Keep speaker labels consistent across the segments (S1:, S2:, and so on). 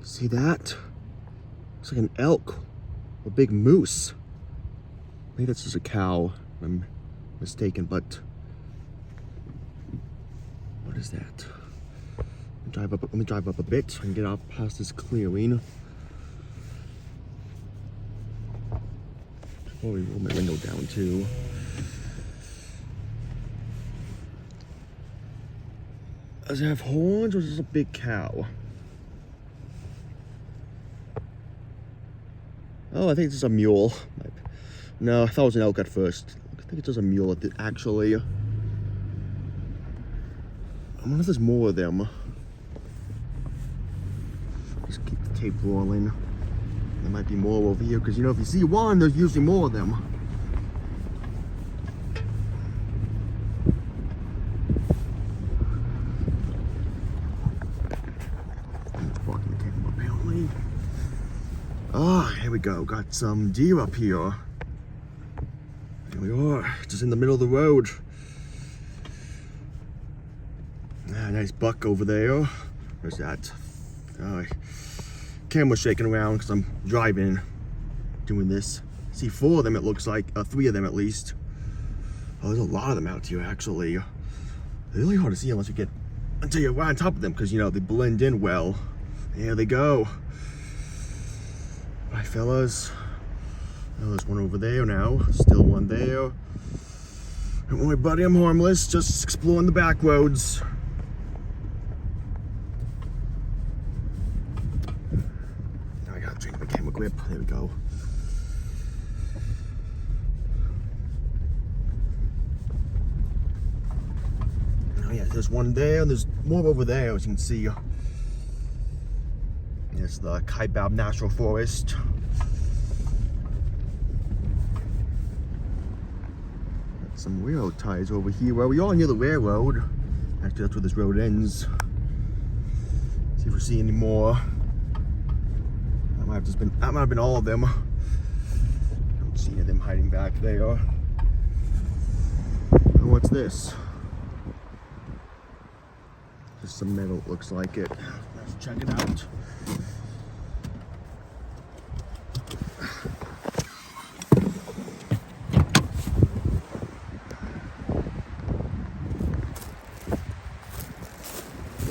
S1: See that? Looks like an elk. A big moose. Maybe that's just a cow. I'm mistaken, but what is that? Let me drive up a bit so I can get out past this clearing. Probably roll my window down too. Does it have horns or is this a big cow? Oh, I think it's just a mule. No, I thought it was an elk at first. I think it's just a mule actually. I wonder if there's more of them. Just keep the tape rolling. There might be more over here because, you know, if you see one, there's usually more of them. Blocking the camera apparently. Ah, here we go. Got some deer up here. Here we are, just in the middle of the road. Ah, nice buck over there. Where's that? Camera's shaking around because I'm driving, doing this. See 4 of them, it looks like, 3 of them at least. Oh, there's a lot of them out here actually. They're really hard to see until you're right on top of them because, you know, they blend in well. There they go. Bye, fellas. Oh, there's one over there now. Still one there. Don't worry, buddy, I'm harmless. Just exploring the back roads. Now I gotta change my camera grip. There we go. Oh yeah, there's one there. There's more over there, as you can see. There's the Kaibab National Forest. Got some railroad ties over here. Well, we are near the railroad. Actually, that's where this road ends. See if we see any more. That might have been all of them. I don't see any of them hiding back there. Oh, what's this? Just some metal, looks like it. Let's check it out.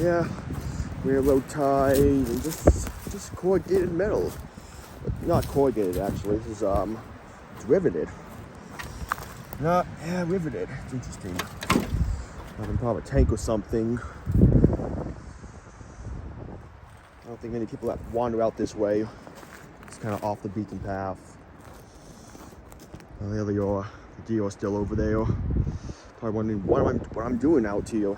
S1: Yeah, railroad ties and just corrugated metal. Not corrugated actually. This is it's riveted. Yeah, riveted. It's interesting. Like in probably a tank or something. I don't think many people that wander out this way. It's kind of off the beaten path. Oh, there they are. The deer are still over there. Probably wondering what I'm doing out here.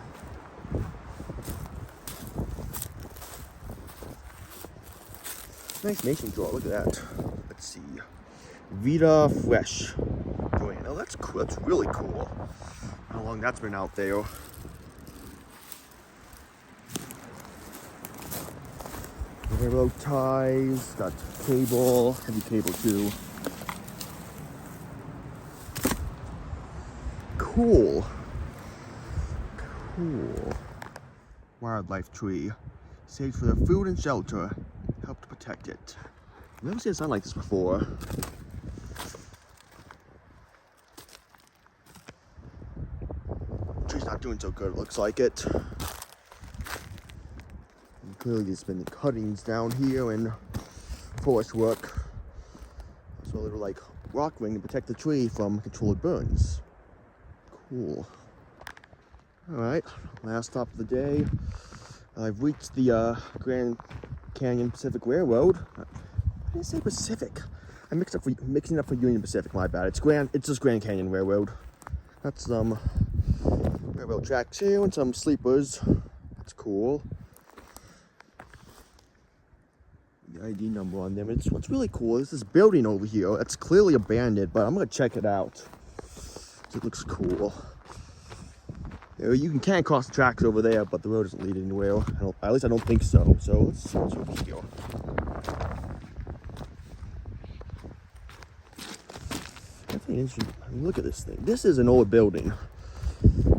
S1: Nice mason jar, look at that. Let's see. Vita Fresh. Brand. Oh, that's cool. That's really cool. How long that's been out there. Railroad ties, got cable, heavy cable too. Cool. Cool. Wildlife tree. Saved for their food and shelter. Help to protect it. I've never seen a sign like this before. Tree's not doing so good, it looks like it. And clearly there's been cuttings down here and forest work. So they're like rock ring to protect the tree from controlled burns. Cool. Alright, last stop of the day. I've reached the Grand Canyon Pacific Railroad. I didn't say Pacific. I mixing up for Union Pacific, my bad. It's just Grand Canyon Railroad. That's some railroad tracks here and some sleepers. That's cool. The ID number on them. What's really cool is this building over here. It's clearly abandoned, but I'm gonna check it out. It looks cool. You can't cross the tracks over there, but the road doesn't lead anywhere. At least I don't think so. So let's over here. Definitely interesting. I mean, look at this thing. This is an old building.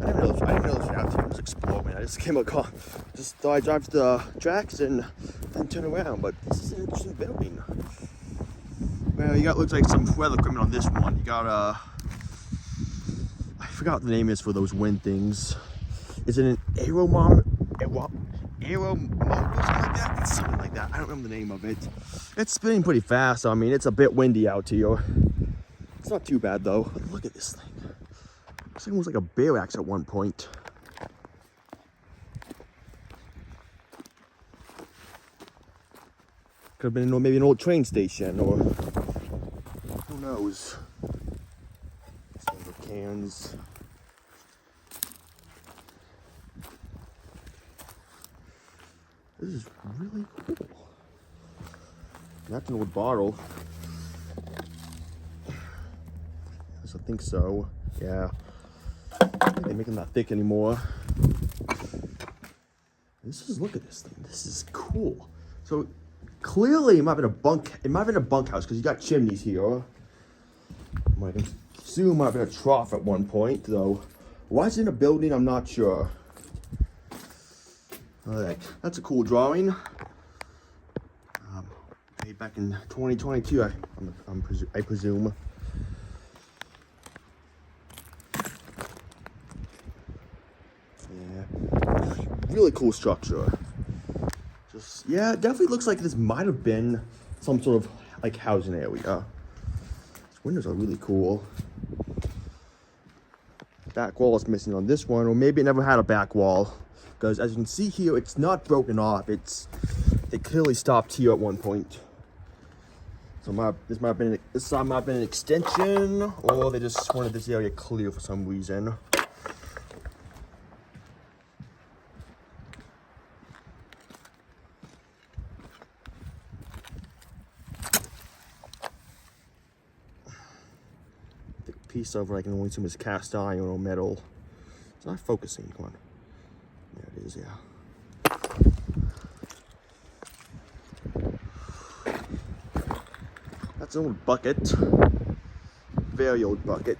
S1: I didn't know this was out here. I was exploring. I just came across, just thought I'd drive to the tracks and then turn around. But this is an interesting building. Well, you got, looks like some weather equipment on this one. You got I forgot what the name is for those wind things. Is it an aeromotor or something like that? It's something like that. I don't remember the name of it. It's spinning pretty fast. I mean, it's a bit windy out here. It's not too bad though. Look at this thing. This thing was like a bear axe at one point. Could have been maybe an old train station, or who knows. Some of the cans. This is really cool. That's an old bottle. Yes, I think so. Yeah. They make them not thick anymore. Look at this thing. This is cool. So clearly it might have been a bunkhouse because you got chimneys here. I can assume it might have been a trough at one point, though. Why it's in a building, I'm not sure. Alright, that's a cool drawing. Made back in 2022, I presume. Yeah, really cool structure. Just, yeah, it definitely looks like this might have been some sort of like housing area. These windows are really cool. Back wall is missing on this one, or maybe it never had a back wall. Because as you can see here, it's not broken off. It clearly stopped here at one point. So this might have been an extension, or they just wanted this area clear for some reason. The piece of, I can only assume is cast iron or metal. It's not focusing. Come on. There it is, yeah. That's an old bucket. Very old bucket.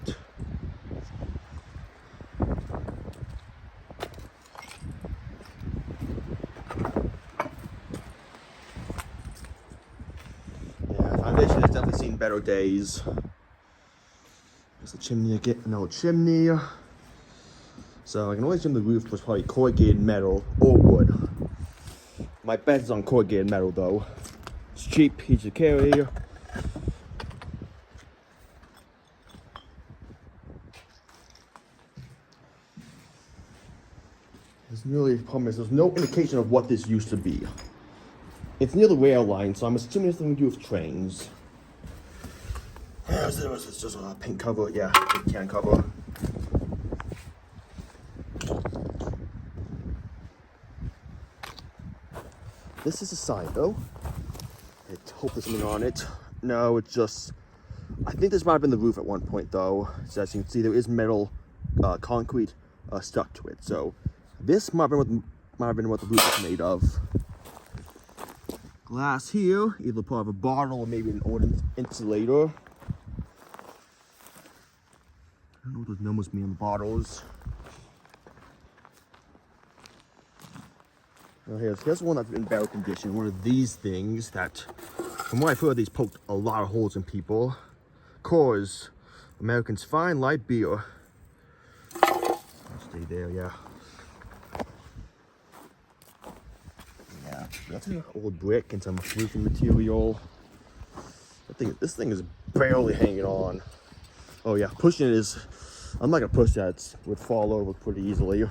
S1: Yeah, foundation has definitely seen better days. There's a chimney again, an old chimney. So I can only assume the roof was probably corrugated metal or wood. My bet is on corrugated metal though. It's cheap, easy to carry. The problem is there's no indication of what this used to be. It's near the rail line, so I'm assuming it's something to do with trains. It's just a paint cover, yeah, paint can cover. This is a sign though. I hope there's something on it. No, it's just, I think this might have been the roof at one point though. So as you can see, there is metal, concrete stuck to it. So this might have been what the roof is made of. Glass here, either part of a bottle or maybe an old insulator. I don't know what those numbers mean on the bottles. Now here's one that's in better condition. One of these things that, from what I've heard, these poked a lot of holes in people. Coors, American's Fine Light Beer. Stay there, yeah. Yeah, that's an old brick and some roofing material. This thing is barely hanging on. Oh yeah, pushing it is, I'm not gonna push that, it would fall over pretty easily.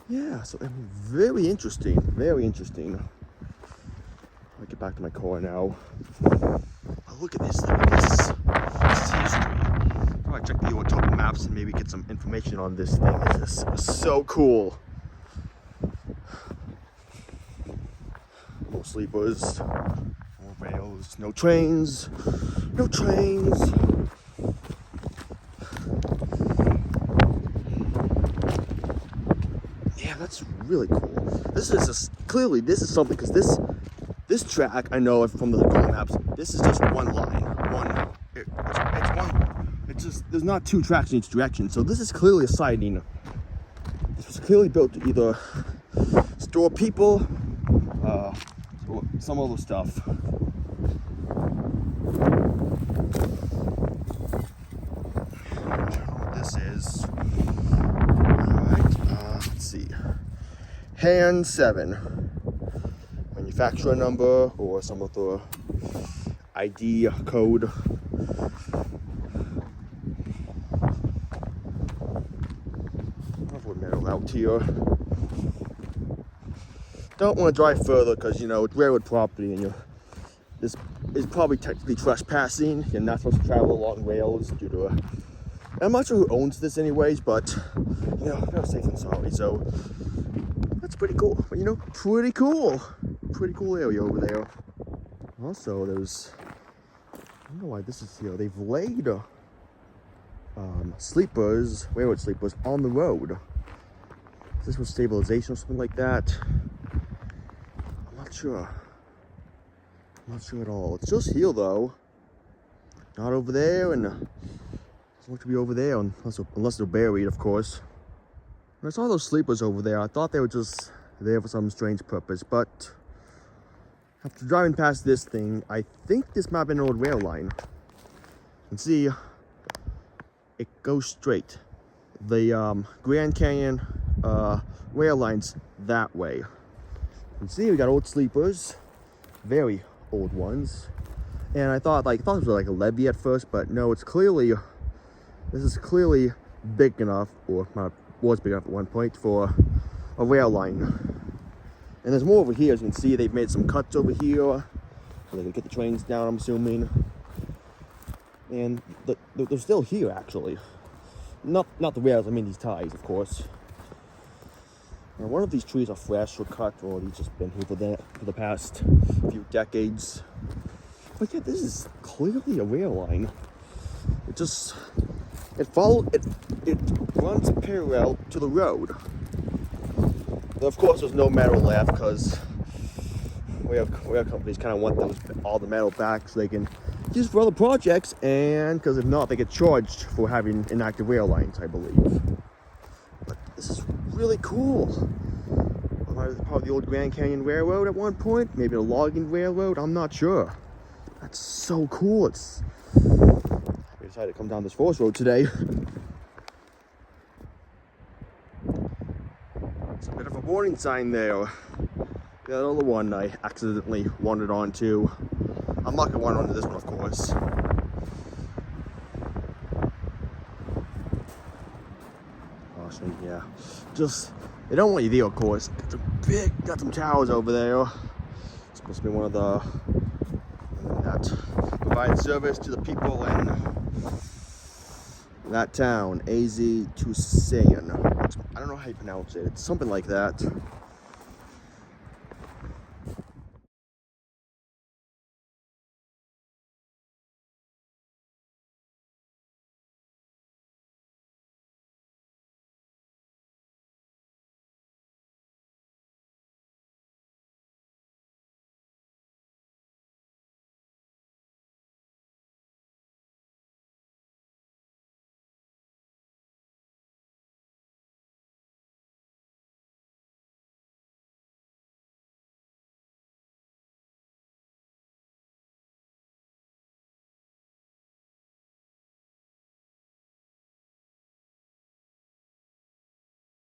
S1: Yeah, so very interesting, very interesting. I'll get back to my car now. Oh, look at this thing, this is history. I'll check the old topo maps and maybe get some information on this thing. This is so cool. No sleepers, no rails, no trains, no trains. Yeah, that's really cool. This is just, clearly this is something, because this track, I know from the Google Maps, this is just one line, one there's not two tracks in each direction, so this is clearly a siding. This was clearly built to either store people, or some other stuff. I don't know what this is. Alright, let's see. Hand 7. Manufacturer number or some other ID code. I'll metal out here. Don't want to drive further because, you know, it's railroad property and this is probably technically trespassing. You're not supposed to travel along rails due to I'm not sure who owns this anyways, but, you know, they're safe and sorry, so that's pretty cool. But, you know, pretty cool area over there. Also, there's, I don't know why this is here. They've laid sleepers, railroad sleepers, on the road. This was stabilization or something like that. I'm not sure. I'm not sure at all. It's just here though. Not over there, and doesn't look to be over there unless they're buried, of course. When I saw those sleepers over there, I thought they were just there for some strange purpose, but after driving past this thing, I think this might have been an old rail line. You can see it goes straight. The Grand Canyon rail line's that way. You can see we got old sleepers, very old ones. And I thought it was like a levee at first, but no, this is clearly big enough, or was big enough at one point, for a rail line. And there's more over here. As you can see, they've made some cuts over here. They can get the trains down, I'm assuming. And they're still here, actually. Not the rails, I mean these ties, of course. Now, one of these trees are fresh or cut, or they've just been here for the past few decades. But yeah, this is clearly a rail line. It runs parallel to the road. Of course, there's no metal left because rail companies kind of want all the metal back so they can use for other projects, and because if not, they get charged for having inactive rail lines, I believe. But this is really cool. Probably the old Grand Canyon Railroad at one point, maybe a logging railroad. I'm not sure. That's so cool. We decided to come down this forest road today. It's a bit of a warning sign there. The other one I accidentally wandered onto. I'm not gonna wander onto this one, of course. Awesome, yeah. They don't want you there, of course. Got some towers over there. It's supposed to be one of that provides service to the people in that town, AZ Tusayan. I don't know how you pronounce it. It's something like that.